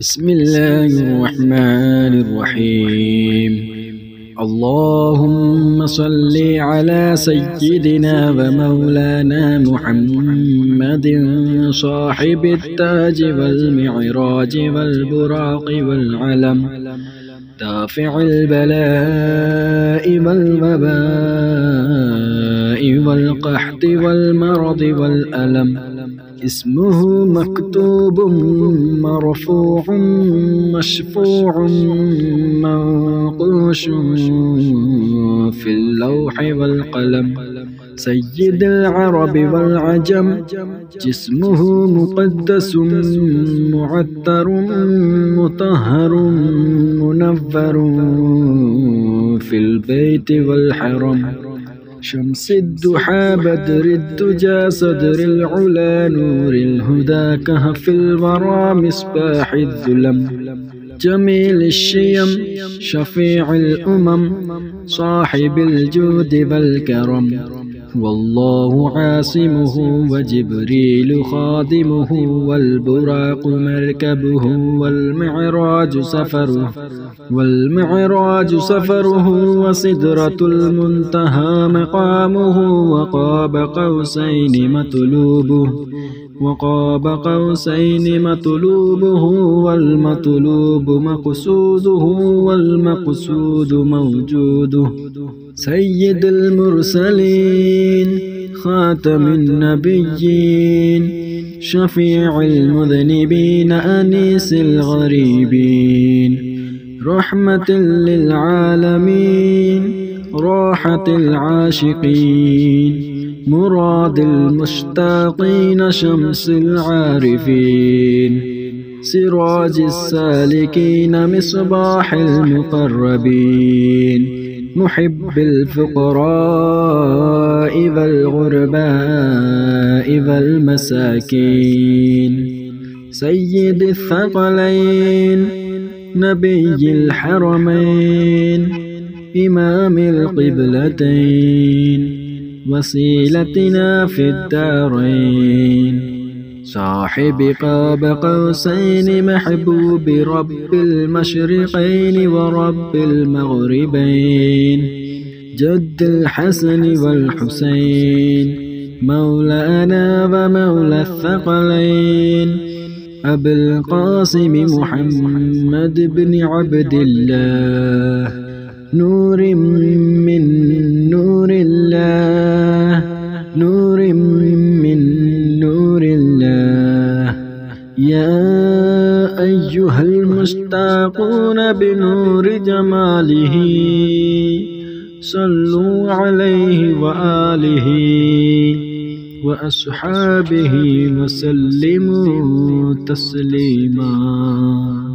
بسم الله الرحمن الرحيم. اللهم صل على سيدنا ومولانا محمد صاحب التاج والمعراج والبراق والعلم، دافع البلاء والوباء والقحط والمرض والألم. اسمه مكتوب مرفوع مشفوع منقوش في اللوح والقلم. سيد العرب والعجم، جسمه مقدس معطر مطهر منور في البيت والحرم. شمس الضحى بدر الدجى صدر العلا نور الهدى كهف الورى مصباح الظلم. جميل الشيم شفيع الأمم صاحب الجود والكرم. والله عاصمه وجبريل خادمه والبراق مركبه والمعراج سفره وسدرة المنتهى مقامه. وقاب قوسين مطلوبه والمطلوب مقصوده والمقصود موجوده. سيد المرسلين خاتم النبيين شفيع المذنبين أنيس الغريبين. رحمة للعالمين راحة العاشقين مراد المشتاقين شمس العارفين. سراج السالكين مصباح المقربين. محب الفقراء والغرباء والمساكين. سيد الثقلين نبي الحرمين إمام القبلتين وسيلتنا في الدارين. صاحب قاب قوسين محبوب رب المشرقين ورب المغربين. جد الحسن والحسين مولانا ومولى الثقلين. أبي القاسم محمد بن عبد الله نور من نور الله نور من نور الله. يا أيها المشتاقون بنور جماله صلوا عليه وآله وأصحابه وسلموا تسليما.